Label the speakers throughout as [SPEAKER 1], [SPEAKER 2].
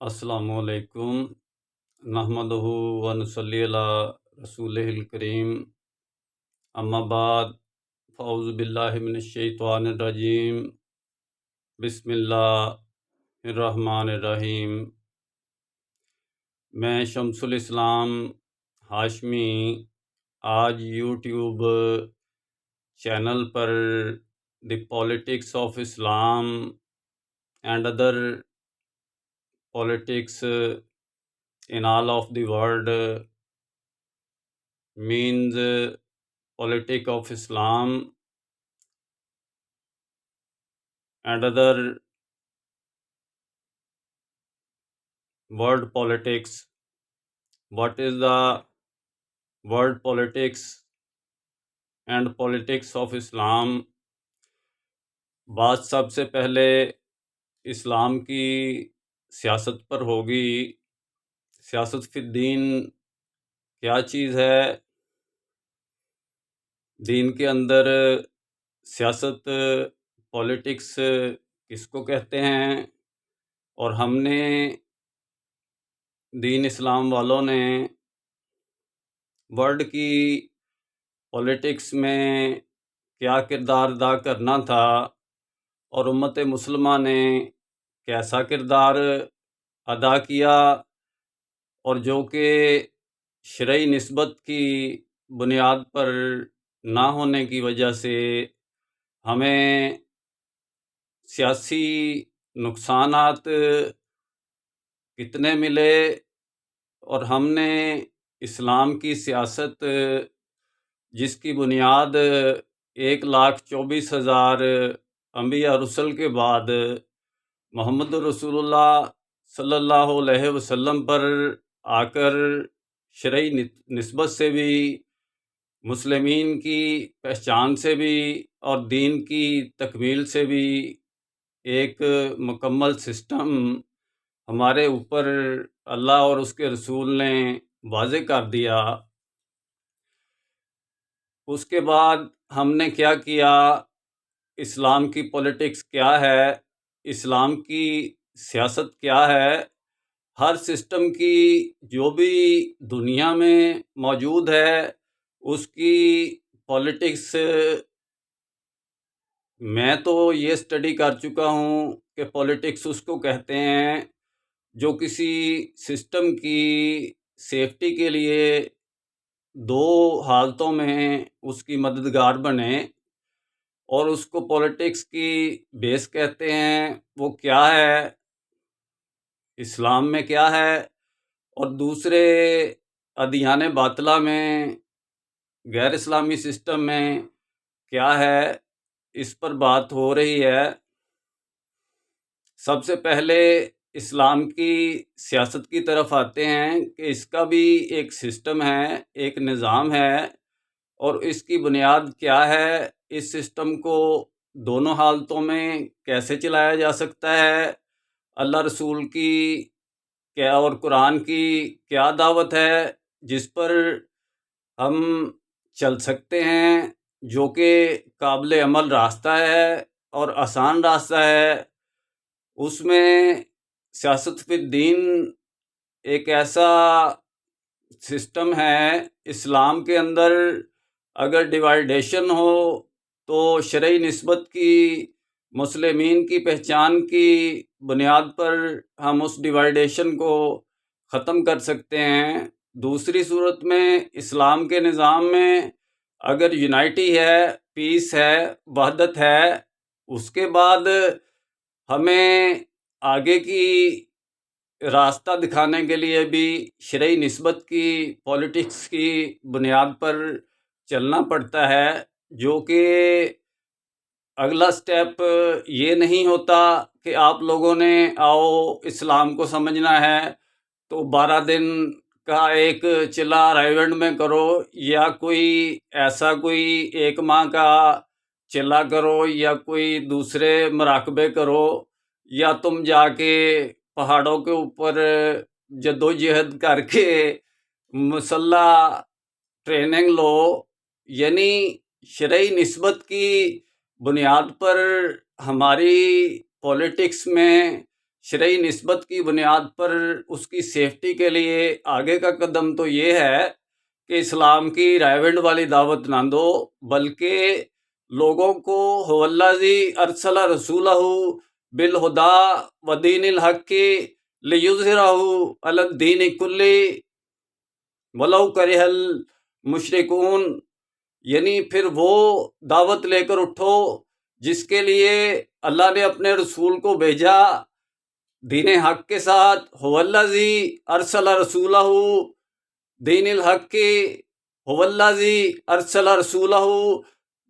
[SPEAKER 1] السلام علیکم نحمدہ و نصلی علی رسولہ الکریم اما بعد فاعوذ باللہ من الشیطان الرجیم بسم اللہ الرحمن الرحیم۔ میں شمس الاسلام ہاشمی آج YouTube channel per the politics of Islam and other politics in all of the world means politics of Islam and other world politics. What is the world politics and politics of Islam؟ بات سب سے پہلے اسلام کی سیاست پر ہوگی۔ سیاست فی الدین کیا چیز ہے؟ دین کے اندر سیاست پولیٹکس کس کو کہتے ہیں؟ اور ہم نے دین اسلام والوں نے ورلڈ کی پولیٹکس میں کیا کردار ادا کرنا تھا اور امت مسلمہ نے کیسا کردار ادا کیا، اور جو کہ شرعی نسبت کی بنیاد پر نہ ہونے کی وجہ سے ہمیں سیاسی نقصانات کتنے ملے، اور ہم نے اسلام کی سیاست جس کی بنیاد 1,24,000 انبیاء رسل کے بعد محمد رسول اللہ صلی اللہ علیہ وسلم پر آ کر شرعی نسبت سے بھی، مسلمین کی پہچان سے بھی، اور دین کی تکمیل سے بھی ایک مکمل سسٹم ہمارے اوپر اللہ اور اس کے رسول نے واضح کر دیا۔ اس کے بعد ہم نے کیا کیا؟ اسلام کی پولیٹکس کیا ہے، اسلام کی سیاست کیا ہے، ہر سسٹم کی جو بھی دنیا میں موجود ہے اس کی پولیٹکس میں تو یہ اسٹڈی کر چکا ہوں کہ پولیٹکس اس کو کہتے ہیں جو کسی سسٹم کی سیفٹی کے لیے دو حالتوں میں اس کی مددگار بنے، اور اس کو پولیٹکس کی بیس کہتے ہیں۔ وہ کیا ہے، اسلام میں کیا ہے، اور دوسرے ادیان باطلہ میں، غیر اسلامی سسٹم میں کیا ہے، اس پر بات ہو رہی ہے۔ سب سے پہلے اسلام کی سیاست کی طرف آتے ہیں کہ اس کا بھی ایک سسٹم ہے، ایک نظام ہے، اور اس کی بنیاد کیا ہے، اس سسٹم کو دونوں حالتوں میں کیسے چلایا جا سکتا ہے، اللہ رسول کی کیا اور قرآن کی کیا دعوت ہے جس پر ہم چل سکتے ہیں، جو کہ قابل عمل راستہ ہے اور آسان راستہ ہے۔ اس میں سیاست فی الدین ایک ایسا سسٹم ہے، اسلام کے اندر اگر ڈیوائیڈیشن ہو تو شرعی نسبت کی، مسلمین کی پہچان کی بنیاد پر ہم اس ڈیوائیڈیشن کو ختم کر سکتے ہیں۔ دوسری صورت میں اسلام کے نظام میں اگر یونائٹی ہے، پیس ہے، وحدت ہے، اس کے بعد ہمیں آگے کی راستہ دکھانے کے لیے بھی شرعی نسبت کی پولیٹکس کی بنیاد پر چلنا پڑتا ہے، جو کہ اگلا سٹیپ یہ نہیں ہوتا کہ آپ لوگوں نے آؤ اسلام کو سمجھنا ہے تو 12 دن کا ایک چلا رائیونڈ میں کرو، یا کوئی ایسا کوئی 1 ماہ کا چلا کرو، یا کوئی دوسرے مراقبے کرو، یا تم جا کے پہاڑوں کے اوپر جدوجہد کر کے مسلح ٹریننگ لو۔ یعنی شرعی نسبت کی بنیاد پر ہماری پولیٹکس میں شرعی نسبت کی بنیاد پر اس کی سیفٹی کے لیے آگے کا قدم تو یہ ہے کہ اسلام کی رائیونڈ والی دعوت نہ دو، بلکہ لوگوں کو هو الذی ارسل رسولہ بالہدی ودین الحق لیظہرہ علی الدین کلہ ولو کرہ المشرکون، یعنی پھر وہ دعوت لے کر اٹھو جس کے لیے اللہ نے اپنے رسول کو بھیجا دین حق کے ساتھ. هو الذی ارسل رسولہ دین الحق، هو الذی ارسل رسولہ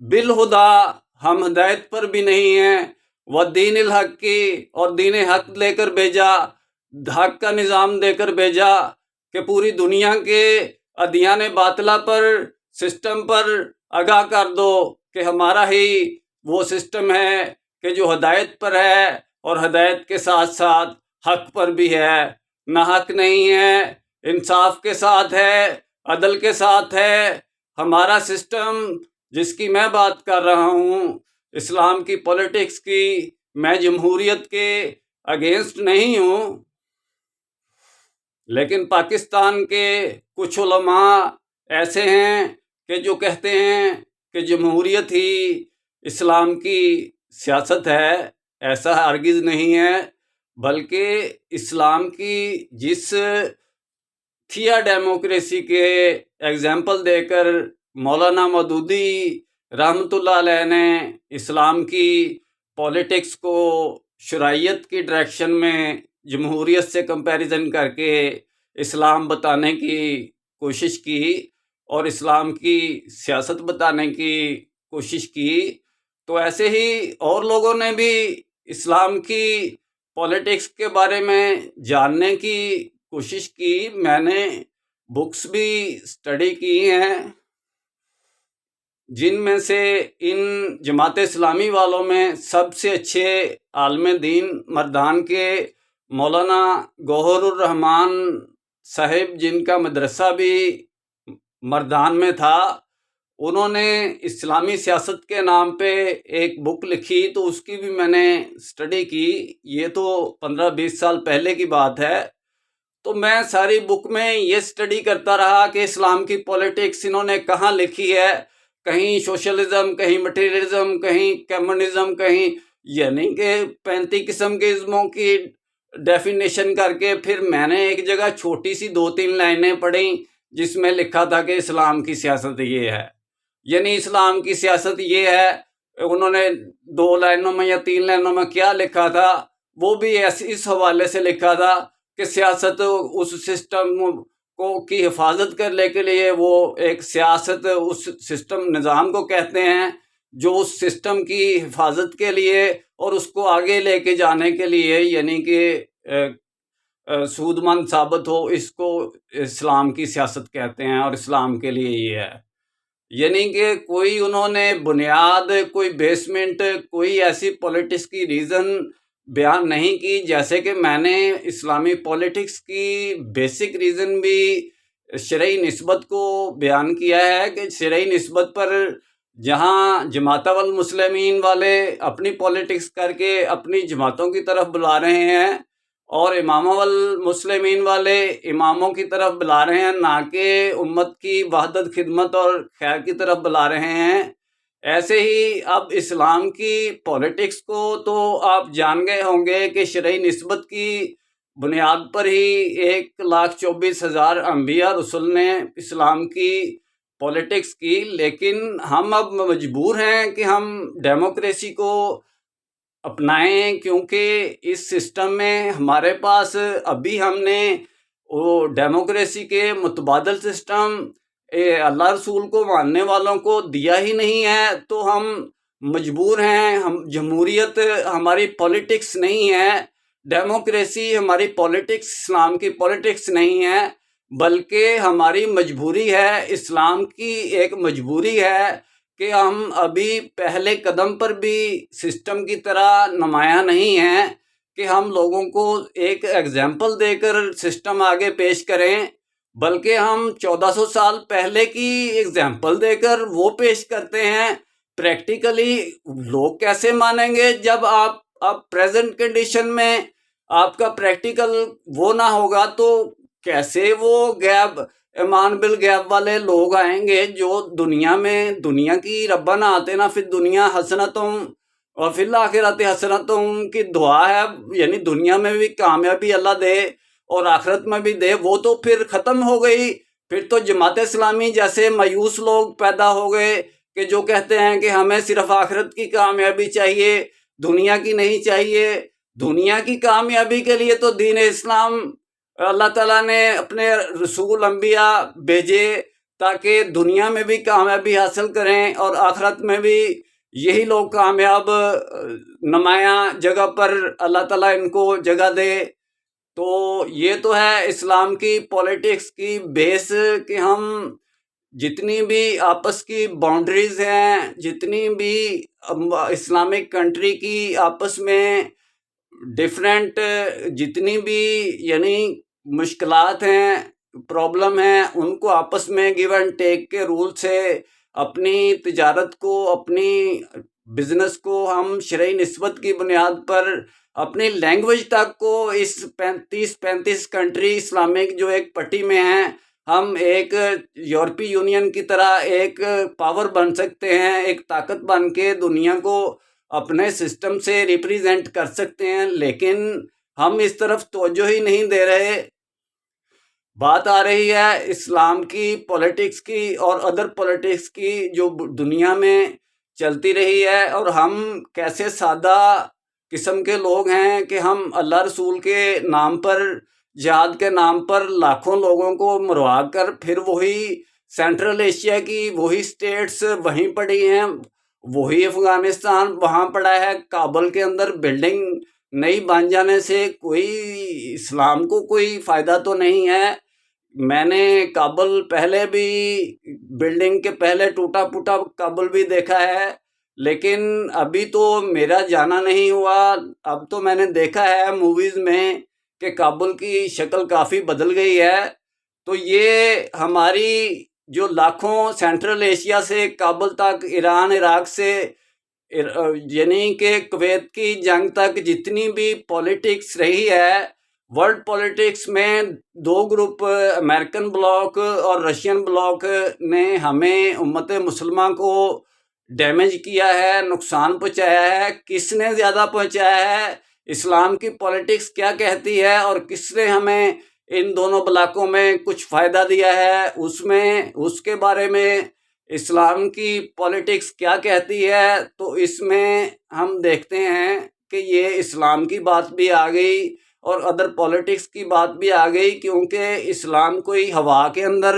[SPEAKER 1] بالہدی، ہم ہدایت پر بھی نہیں ہیں، ودین الحق، اور دین حق لے کر بھیجا، حق کا نظام دے کر بھیجا کہ پوری دنیا کے ادیان باطلہ پر، سسٹم پر آگاہ کر دو کہ ہمارا ہی وہ سسٹم ہے کہ جو ہدایت پر ہے اور ہدایت کے ساتھ ساتھ حق پر بھی ہے، نہ حق نہیں ہے، انصاف کے ساتھ ہے، عدل کے ساتھ ہے. ہمارا سسٹم جس کی میں بات کر رہا ہوں، اسلام کی پولیٹکس کی، میں جمہوریت کے اگینسٹ نہیں ہوں، لیکن پاکستان کے کچھ علماء ایسے ہیں کہ جو کہتے ہیں کہ جمہوریت ہی اسلام کی سیاست ہے. ایسا ہرگز نہیں ہے، بلکہ اسلام کی جس تھیا ڈیموکریسی کے ایگزامپل دے کر مولانا مودودی رحمۃ اللہ علیہ نے اسلام کی پولیٹکس کو شرعیت کی ڈائریکشن میں جمہوریت سے کمپیریزن کر کے اسلام بتانے کی کوشش کی اور اسلام کی سیاست بتانے کی کوشش کی، تو ایسے ہی اور لوگوں نے بھی اسلام کی پولیٹکس کے بارے میں جاننے کی کوشش کی. میں نے بکس بھی اسٹڈی کی ہیں، جن میں سے ان جماعت اسلامی والوں میں سب سے اچھے عالم دین مردان کے مولانا گوہر الرحمان صاحب، جن کا مدرسہ بھی مردان میں تھا، انہوں نے اسلامی سیاست کے نام پہ ایک بک لکھی، تو اس کی بھی میں نے اسٹڈی کی. یہ تو 15-20 سال پہلے کی بات ہے. تو میں ساری بک میں یہ اسٹڈی کرتا رہا کہ اسلام کی پولیٹکس انہوں نے کہاں لکھی ہے، کہیں سوشلزم، کہیں مٹیریلزم، کہیں کمیونزم، کہیں، یعنی کہ 35 قسم کے ازموں کی ڈیفینیشن کر کے پھر میں نے ایک جگہ چھوٹی سی 2-3 لائنیں پڑھیں جس میں لکھا تھا کہ اسلام کی سیاست یہ ہے. یعنی اسلام کی سیاست یہ ہے. انہوں نے 2 لائنوں میں یا 3 لائنوں میں کیا لکھا تھا، وہ بھی اس حوالے سے لکھا تھا کہ سیاست اس سسٹم کو کی حفاظت کرنے کے لیے، وہ ایک سیاست اس سسٹم نظام کو کہتے ہیں جو اس سسٹم کی حفاظت کے لیے اور اس کو آگے لے کے جانے کے لیے، یعنی کہ سود مند ثابت ہو، اس کو اسلام کی سیاست کہتے ہیں اور اسلام کے لیے یہ ہے. یعنی کہ کوئی انہوں نے بنیاد، کوئی بیسمنٹ، کوئی ایسی پولیٹکس کی ریزن بیان نہیں کی. جیسے کہ میں نے اسلامی پولیٹکس کی بیسک ریزن بھی شرعی نسبت کو بیان کیا ہے کہ شرعی نسبت پر جہاں جماعت المسلمین والے اپنی پولیٹکس کر کے اپنی جماعتوں کی طرف بلا رہے ہیں اور امام المسلمین والے اماموں کی طرف بلا رہے ہیں، نہ کہ امت کی وحدت، خدمت اور خیر کی طرف بلا رہے ہیں، ایسے ہی اب اسلام کی پولیٹکس کو تو آپ جان گئے ہوں گے کہ شرعی نسبت کی بنیاد پر ہی 1,24,000 انبیاء رسول نے اسلام کی پولیٹکس کی. لیکن ہم اب مجبور ہیں کہ ہم ڈیموکریسی کو اپنائیں، کیونکہ اس سسٹم میں ہمارے پاس ابھی ہم نے وہ ڈیموکریسی کے متبادل سسٹم اللہ رسول کو ماننے والوں کو دیا ہی نہیں ہے. تو ہم مجبور ہیں، ہم جمہوریت ہماری پولیٹکس نہیں ہے، ڈیموکریسی ہماری پولیٹکس، اسلام کی پولیٹکس نہیں ہے، بلکہ ہماری مجبوری ہے، اسلام کی ایک مجبوری ہے کہ ہم ابھی پہلے قدم پر بھی سسٹم کی طرح نمایاں نہیں ہیں کہ ہم لوگوں کو ایک ایگزامپل دے کر سسٹم آگے پیش کریں، بلکہ ہم 1400 سال پہلے کی ایگزامپل دے کر وہ پیش کرتے ہیں. پریکٹیکلی لوگ کیسے مانیں گے جب آپ پریزنٹ کنڈیشن میں آپ کا پریکٹیکل وہ نہ ہوگا تو کیسے وہ غیب ایمان بالغیب والے لوگ آئیں گے جو دنیا کی ربنا آتنا فی الدنیا حسنتم اور فی الآخرۃ حسنتم کی دعا ہے، یعنی دنیا میں بھی کامیابی اللہ دے اور آخرت میں بھی دے، وہ تو پھر ختم ہو گئی۔ پھر تو جماعت اسلامی جیسے مایوس لوگ پیدا ہو گئے کہ جو کہتے ہیں کہ ہمیں صرف آخرت کی کامیابی چاہیے، دنیا کی نہیں چاہیے۔ دنیا کی کامیابی کے لیے تو دین اسلام اللہ تعالیٰ نے اپنے رسول انبیاء بھیجے تاکہ دنیا میں بھی کامیابی حاصل کریں اور آخرت میں بھی یہی لوگ کامیاب نمایاں جگہ پر اللہ تعالیٰ ان کو جگہ دے۔ تو یہ تو ہے اسلام کی پولیٹکس کی بیس کہ ہم جتنی بھی آپس کی باؤنڈریز ہیں، جتنی بھی اسلامک کنٹری کی آپس میں ڈیفرنٹ جتنی بھی یعنی مشکلات ہیں، پرابلم ہیں، ان کو آپس میں گیو اینڈ ٹیک کے رول سے اپنی تجارت کو، اپنی بزنس کو ہم شرعی نسبت کی بنیاد پر اپنی لینگویج تک کو اس 35 کنٹری اسلامک جو ایک پٹی میں ہیں، ہم ایک یورپی یونین کی طرح ایک پاور بن سکتے ہیں، ایک طاقت بن کے دنیا کو اپنے سسٹم سے ریپریزنٹ کر سکتے ہیں، لیکن ہم اس طرف توجہ ہی نہیں دے رہے۔ بات آ رہی ہے اسلام کی پولیٹکس کی اور ادر پولیٹکس کی جو دنیا میں چلتی رہی ہے، اور ہم کیسے سادہ قسم کے لوگ ہیں کہ ہم اللہ رسول کے نام پر، جہاد کے نام پر لاکھوں لوگوں کو مروا کر پھر وہی سینٹرل ایشیا کی وہی سٹیٹس وہیں پڑی ہیں، وہی افغانستان وہاں پڑا ہے، کابل کے اندر بلڈنگ نہیں بن جانے سے کوئی اسلام کو کوئی فائدہ تو نہیں ہے۔ میں نے کابل پہلے بھی بلڈنگ کے پہلے ٹوٹا پھوٹا کابل بھی دیکھا ہے، لیکن ابھی تو میرا جانا نہیں ہوا۔ اب تو میں نے دیکھا ہے موویز میں کہ کابل کی شکل کافی بدل گئی ہے۔ تو یہ ہماری جو لاکھوں سینٹرل ایشیا سے کابل تک، ایران عراق سے یعنی کہ کویت کی جنگ تک جتنی بھی پولیٹکس رہی ہے، ورلڈ پولیٹکس میں دو گروپ، امریکن بلاک اور رشین بلاک نے ہمیں امت مسلمہ کو ڈیمیج کیا ہے، نقصان پہنچایا ہے۔ کس نے زیادہ پہنچایا ہے؟ اسلام کی پولیٹکس کیا کہتی ہے اور کس نے ہمیں ان دونوں بلاکوں میں کچھ فائدہ دیا ہے، اس کے بارے میں اسلام کی پولیٹکس کیا کہتی ہے؟ تو اس میں ہم دیکھتے ہیں کہ یہ اسلام کی بات بھی آ گئی اور ادر پولیٹکس کی بات بھی آ گئی، کیونکہ اسلام کوئی ہوا کے اندر،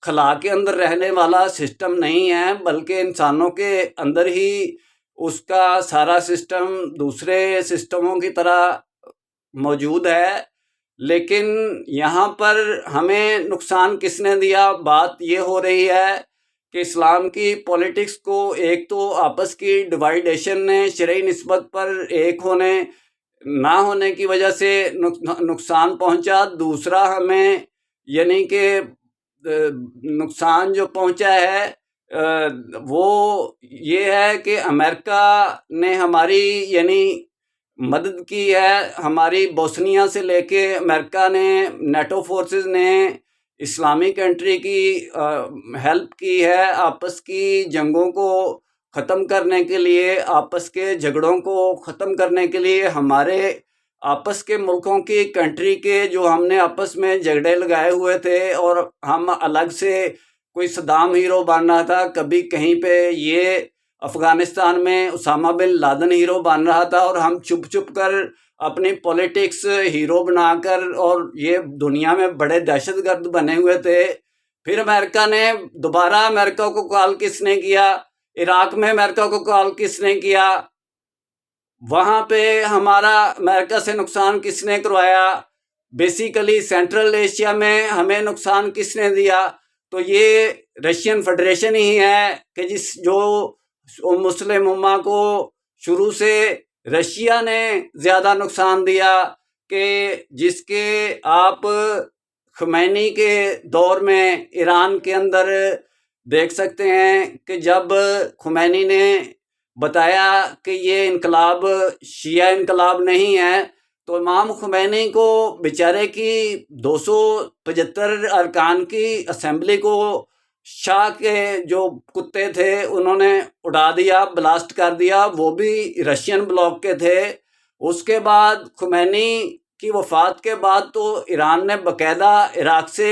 [SPEAKER 1] خلا کے اندر رہنے والا سسٹم نہیں ہے، بلکہ انسانوں کے اندر ہی اس کا سارا سسٹم دوسرے سسٹموں کی طرح موجود ہے۔ لیکن یہاں پر ہمیں نقصان کس نے دیا؟ بات یہ ہو رہی ہے کہ اسلام کی پولیٹکس کو ایک تو آپس کی ڈیوائیڈیشن نے شرعی نسبت پر ایک نہ ہونے کی وجہ سے نقصان پہنچا۔ دوسرا ہمیں یعنی کہ نقصان جو پہنچا ہے وہ یہ ہے کہ امریکہ نے ہماری یعنی مدد کی ہے، ہماری بوسنیا سے لے کے امریکہ نے، نیٹو فورسز نے اسلامی کنٹری کی ہیلپ کی ہے آپس کی جنگوں کو ختم کرنے کے لیے، آپس کے جھگڑوں کو ختم کرنے کے لیے۔ ہمارے آپس کے ملکوں کی کنٹری کے جو ہم نے آپس میں جھگڑے لگائے ہوئے تھے اور ہم الگ سے، کوئی صدام ہیرو بن رہا تھا، کبھی کہیں پہ یہ افغانستان میں اسامہ بن لادن ہیرو بن رہا تھا، اور ہم چھپ چھپ کر اپنی پولیٹکس ہیرو بنا کر اور یہ دنیا میں بڑے دہشت گرد بنے ہوئے تھے۔ پھر امریکہ نے دوبارہ، امریکہ کو کال کس نے کیا؟ عراق میں امریکہ کو کال کس نے کیا؟ وہاں پہ ہمارا امریکہ سے نقصان کس نے کروایا؟ بیسیکلی سینٹرل ایشیا میں ہمیں نقصان کس نے دیا؟ تو یہ رشین فیڈریشن ہی ہے کہ جو مسلم امہ کو شروع سے رشیا نے زیادہ نقصان دیا، کہ جس کے آپ خمینی کے دور میں ایران کے اندر دیکھ سکتے ہیں کہ جب خمینی نے بتایا کہ یہ انقلاب شیعہ انقلاب نہیں ہے، تو امام خمینی کو بیچارے کی 275 ارکان کی اسمبلی کو شاہ کے جو کتے تھے انہوں نے اڑا دیا، بلاسٹ کر دیا، وہ بھی رشین بلاک کے تھے۔ اس کے بعد خمینی کی وفات کے بعد تو ایران نے باقاعدہ عراق سے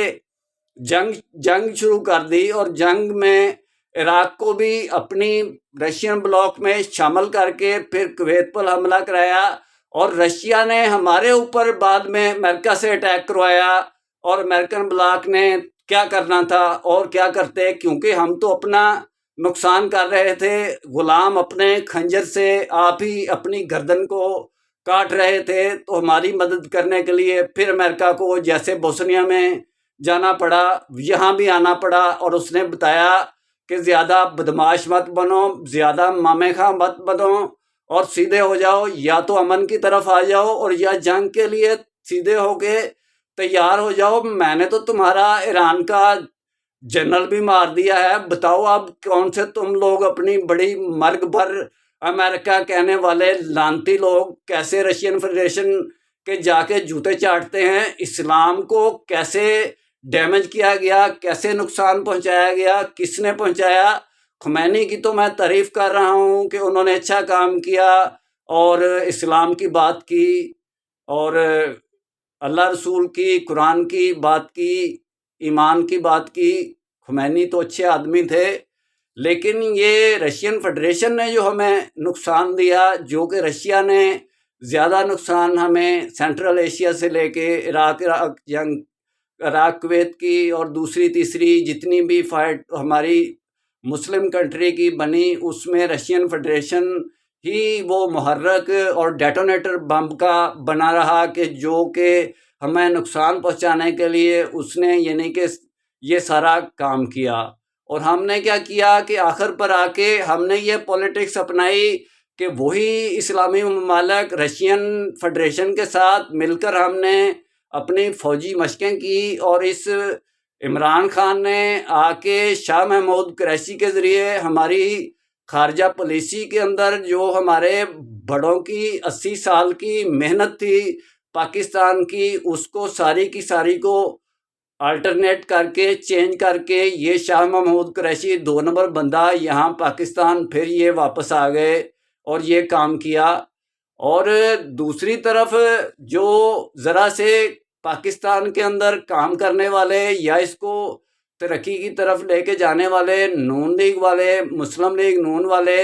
[SPEAKER 1] جنگ شروع کر دی، اور جنگ میں عراق کو بھی اپنی رشین بلاک میں شامل کر کے پھر کویت پر حملہ کرایا، اور رشیا نے ہمارے اوپر بعد میں امریکہ سے اٹیک کروایا، اور امریکن بلاک نے کیا کرنا تھا اور کیا کرتے، کیونکہ ہم تو اپنا نقصان کر رہے تھے، غلام اپنے خنجر سے آپ ہی اپنی گردن کو کاٹ رہے تھے، تو ہماری مدد کرنے کے لیے پھر امریکہ کو جیسے بوسنیا میں جانا پڑا، یہاں بھی آنا پڑا، اور اس نے بتایا کہ زیادہ بدماش مت بنو، زیادہ مامے خاں مت بنو، اور سیدھے ہو جاؤ، یا تو امن کی طرف آ جاؤ اور یا جنگ کے لیے سیدھے ہو کے تیار ہو جاؤ۔ میں نے تو تمہارا ایران کا جنرل بھی مار دیا ہے، بتاؤ اب کون سے تم لوگ اپنی بڑی مرگ بھر امریکہ کہنے والے لانتی لوگ کیسے رشین فیڈریشن کے جا کے جوتے چاٹتے ہیں، اسلام کو کیسے ڈیمیج کیا گیا، کیسے نقصان پہنچایا گیا، کس نے پہنچایا۔ خمینی کی تو میں تعریف کر رہا ہوں کہ انہوں نے اچھا کام کیا اور اسلام کی بات کی اور اللہ رسول کی، قرآن کی بات کی، ایمان کی بات کی۔ خمینی تو اچھے آدمی تھے، لیکن یہ رشین فیڈریشن نے جو ہمیں نقصان دیا، جو کہ رشیا نے زیادہ نقصان ہمیں سینٹرل ایشیا سے لے کے عراق کویت کی اور دوسری تیسری جتنی بھی فائٹ ہماری مسلم کنٹری کی بنی، اس میں رشین فیڈریشن ہی وہ محرک اور ڈیٹونیٹر بم کا بنا رہا، کہ جو کہ ہمیں نقصان پہنچانے کے لیے اس نے یعنی کہ یہ سارا کام کیا۔ اور ہم نے کیا کیا کہ آخر پر آ کے ہم نے یہ پولیٹکس اپنائی کہ وہی اسلامی ممالک رشین فیڈریشن کے ساتھ مل کر ہم نے اپنی فوجی مشقیں کی، اور اس عمران خان نے آ کے شاہ محمود قریشی کے ذریعے ہماری خارجہ پالیسی کے اندر جو ہمارے بڑوں کی 80 سال کی محنت تھی پاکستان کی، اس کو ساری کی ساری کو آلٹرنیٹ کر کے چینج کر کے یہ شاہ محمود قریشی 2 نمبر بندہ یہاں پاکستان پھر یہ واپس آ گئے اور یہ کام کیا۔ اور دوسری طرف جو ذرا سے پاکستان کے اندر کام کرنے والے یا اس کو ترقی کی طرف لے کے جانے والے نون لیگ والے، مسلم لیگ نون والے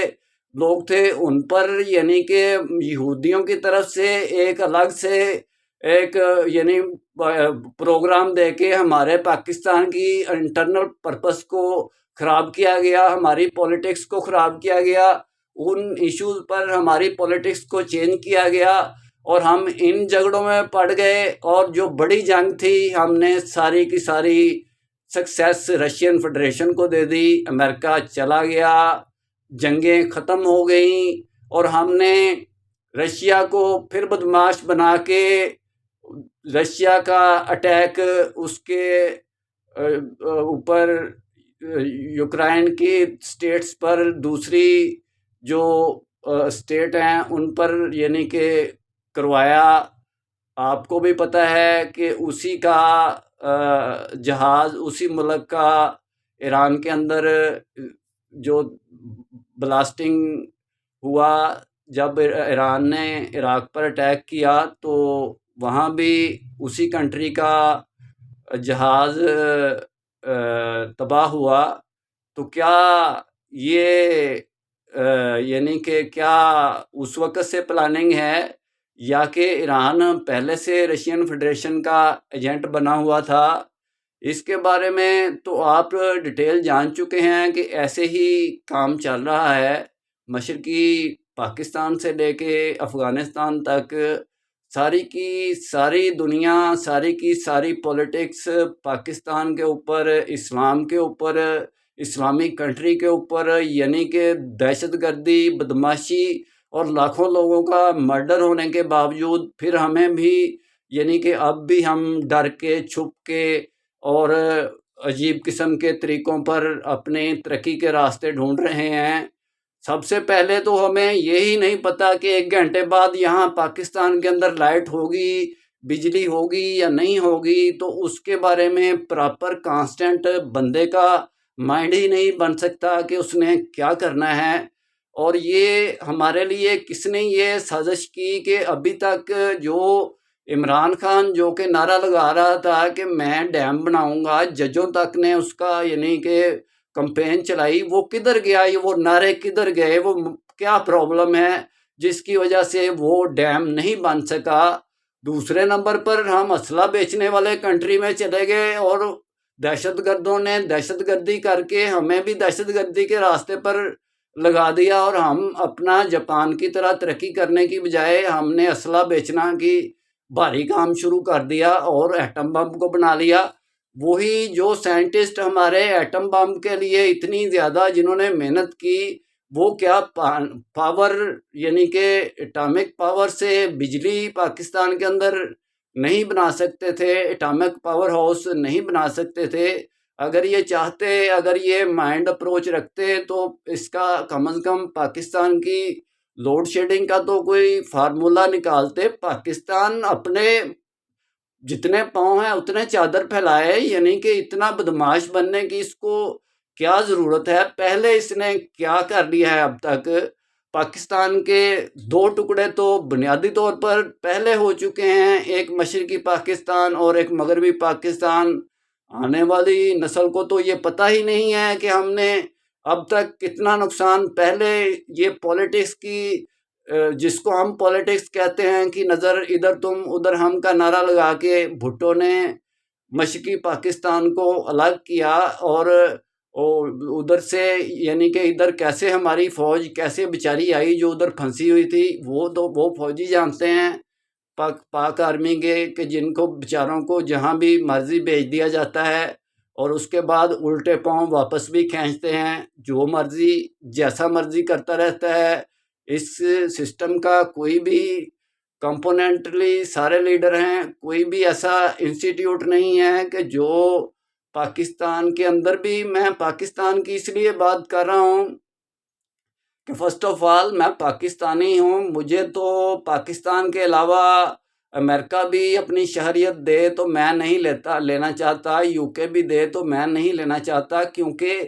[SPEAKER 1] لوگ تھے، ان پر یعنی کہ یہودیوں کی طرف سے ایک الگ سے ایک یعنی پروگرام دے کے ہمارے پاکستان کی انٹرنل پرپس کو خراب کیا گیا، ہماری پولیٹکس کو خراب کیا گیا، ان ایشوز پر ہماری پولیٹکس کو چینج کیا گیا، اور ہم ان جھگڑوں میں پڑ گئے، اور جو بڑی جنگ تھی ہم نے ساری کی ساری سکسیس رشین فیڈریشن کو دے دی، امریکہ چلا گیا، جنگیں ختم ہو گئیں، اور ہم نے رشیا کو پھر بدماش بنا کے رشیا کا اٹیک اس کے اوپر یوکرائن کی سٹیٹس پر، دوسری جو سٹیٹ ہیں ان پر یعنی کہ کروایا۔ آپ کو بھی پتہ ہے کہ اسی کا جہاز اسی ملک کا ایران کے اندر جو بلاسٹنگ ہوا، جب ایران نے عراق پر اٹیک کیا تو وہاں بھی اسی کنٹری کا جہاز تباہ ہوا۔ تو کیا یہ یعنی کہ کیا اس وقت سے پلاننگ ہے، یا کہ ایران پہلے سے رشین فیڈریشن کا ایجنٹ بنا ہوا تھا؟ اس کے بارے میں تو آپ ڈیٹیل جان چکے ہیں کہ ایسے ہی کام چل رہا ہے، مشرقی پاکستان سے لے کے افغانستان تک ساری کی ساری دنیا، ساری کی ساری پولیٹکس پاکستان کے اوپر، اسلام کے اوپر، اسلامی کنٹری کے اوپر، یعنی کہ دہشت گردی، بدماشی اور لاکھوں لوگوں کا مرڈر ہونے کے باوجود پھر ہمیں بھی یعنی کہ اب بھی ہم ڈر کے، چھپ کے اور عجیب قسم کے طریقوں پر اپنے ترقی کے راستے ڈھونڈ رہے ہیں۔ سب سے پہلے تو ہمیں یہی نہیں پتا کہ 1 گھنٹے بعد یہاں پاکستان کے اندر لائٹ ہوگی، بجلی ہوگی یا نہیں ہوگی، تو اس کے بارے میں پراپر کانسٹنٹ بندے کا مائنڈ ہی نہیں بن سکتا کہ اس نے کیا کرنا ہے۔ اور یہ ہمارے لیے کس نے یہ سازش کی کہ ابھی تک جو عمران خان جو کہ نعرہ لگا رہا تھا کہ میں ڈیم بناؤں گا، ججوں تک نے اس کا یعنی کہ کمپین چلائی، وہ کدھر گیا؟ وہ نعرے کدھر گئے؟ وہ کیا پرابلم ہے جس کی وجہ سے وہ ڈیم نہیں بن سکا؟ دوسرے نمبر پر ہم اسلحہ بیچنے والے کنٹری میں چلے گئے اور دہشت گردوں نے دہشت گردی کر کے ہمیں بھی دہشت گردی کے راستے پر لگا دیا، اور ہم اپنا جاپان کی طرح ترقی کرنے کی بجائے ہم نے اسلحہ بیچنا کی بھاری کام شروع کر دیا اور ایٹم بم کو بنا لیا۔ وہی جو سائنٹسٹ ہمارے ایٹم بم کے لیے اتنی زیادہ جنہوں نے محنت کی، وہ کیا پاور یعنی کہ اٹامک پاور سے بجلی پاکستان کے اندر نہیں بنا سکتے تھے؟ اٹامک پاور ہاؤس نہیں بنا سکتے تھے؟ اگر یہ چاہتے، اگر یہ مائنڈ اپروچ رکھتے تو اس کا کم از کم پاکستان کی لوڈ شیڈنگ کا تو کوئی فارمولہ نکالتے۔ پاکستان اپنے جتنے پاؤں ہیں اتنے چادر پھیلائے، یعنی کہ اتنا بدماش بننے کی اس کو کیا ضرورت ہے؟ پہلے اس نے کیا کر لیا ہے اب تک؟ پاکستان کے 2 ٹکڑے تو بنیادی طور پر پہلے ہو چکے ہیں، ایک مشرقی پاکستان اور ایک مغربی پاکستان۔ آنے والی نسل کو تو یہ پتہ ہی نہیں ہے کہ ہم نے اب تک کتنا نقصان پہلے یہ پولیٹکس کی، جس کو ہم پولیٹکس کہتے ہیں کہ نظر ادھر تم ادھر ہم کا نعرہ لگا کے بھٹو نے مشرقی پاکستان کو الگ کیا، اور ادھر سے یعنی کہ ادھر کیسے ہماری فوج کیسے بیچاری آئی جو ادھر پھنسی ہوئی تھی، وہ فوجی جانتے ہیں پاک آرمی کے، کہ جن کو بیچاروں کو جہاں بھی مرضی بھیج دیا جاتا ہے اور اس کے بعد الٹے پاؤں واپس بھی کھینچتے ہیں، جو مرضی جیسا مرضی کرتا رہتا ہے۔ اس سسٹم کا کوئی بھی کمپوننٹلی سارے لیڈر ہیں، کوئی بھی ایسا انسٹیٹیوٹ نہیں ہے کہ جو پاکستان کے اندر بھی، میں پاکستان کی اس لیے بات کر رہا ہوں کہ فرسٹ آف آل میں پاکستانی ہوں، مجھے تو پاکستان کے علاوہ امریکہ بھی اپنی شہریت دے تو میں نہیں لینا چاہتا، UK بھی دے تو میں نہیں لینا چاہتا، کیونکہ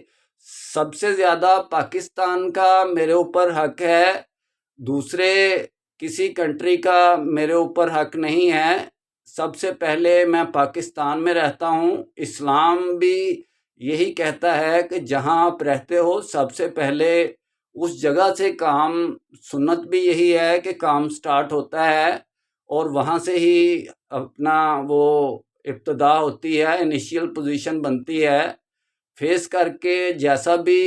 [SPEAKER 1] سب سے زیادہ پاکستان کا میرے اوپر حق ہے، دوسرے کسی کنٹری کا میرے اوپر حق نہیں ہے۔ سب سے پہلے میں پاکستان میں رہتا ہوں، اسلام بھی یہی کہتا ہے کہ جہاں آپ رہتے ہو سب سے پہلے اس جگہ سے کام، سنت بھی یہی ہے کہ کام سٹارٹ ہوتا ہے اور وہاں سے ہی اپنا وہ ابتدا ہوتی ہے، انیشیل پوزیشن بنتی ہے۔ فیس کر کے جیسا بھی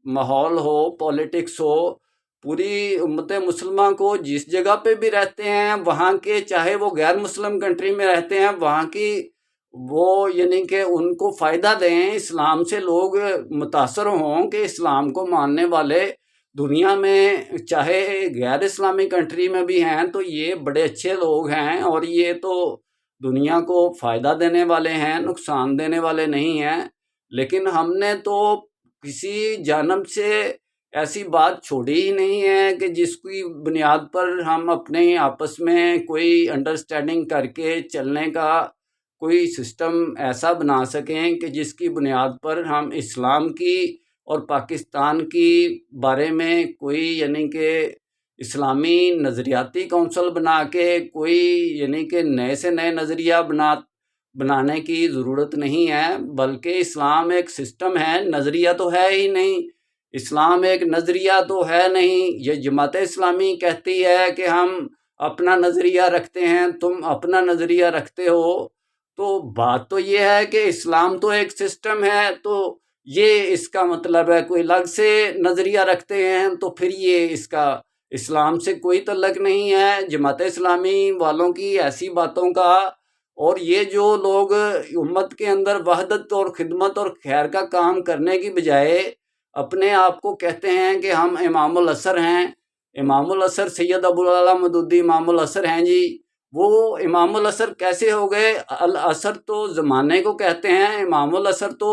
[SPEAKER 1] ماحول ہو، پولیٹکس ہو، پوری امت مسلمہ کو جس جگہ پہ بھی رہتے ہیں وہاں کے، چاہے وہ غیر مسلم کنٹری میں رہتے ہیں، وہاں کی وہ یعنی کہ ان کو فائدہ دیں، اسلام سے لوگ متاثر ہوں کہ اسلام کو ماننے والے دنیا میں چاہے غیر اسلامی کنٹری میں بھی ہیں تو یہ بڑے اچھے لوگ ہیں، اور یہ تو دنیا کو فائدہ دینے والے ہیں، نقصان دینے والے نہیں ہیں۔ لیکن ہم نے تو کسی جانب سے ایسی بات چھوڑی ہی نہیں ہے کہ جس کی بنیاد پر ہم اپنے آپس میں کوئی انڈرسٹینڈنگ کر کے چلنے کا کوئی سسٹم ایسا بنا سکیں کہ جس کی بنیاد پر ہم اسلام کی اور پاکستان کی بارے میں کوئی یعنی کہ اسلامی نظریاتی کونسل بنا کے کوئی یعنی کہ نئے سے نئے نظریہ بنانے کی ضرورت نہیں ہے، بلکہ اسلام ایک سسٹم ہے، نظریہ تو ہے ہی نہیں۔ اسلام ایک نظریہ تو ہے نہیں، یہ جماعت اسلامی کہتی ہے کہ ہم اپنا نظریہ رکھتے ہیں، تم اپنا نظریہ رکھتے ہو، تو بات تو یہ ہے کہ اسلام تو ایک سسٹم ہے، تو یہ اس کا مطلب ہے کوئی الگ سے نظریہ رکھتے ہیں تو پھر یہ اس کا اسلام سے کوئی تعلق نہیں ہے۔ جماعت اسلامی والوں کی ایسی باتوں کا، اور یہ جو لوگ امت کے اندر وحدت اور خدمت اور خیر کا کام کرنے کی بجائے اپنے آپ کو کہتے ہیں کہ ہم امام العصر ہیں، امام العصر سید ابوالعلا مودودی امام العصر ہیں جی، وہ امام العصر کیسے ہو گئے؟ العصر تو زمانے کو کہتے ہیں، امام العصر تو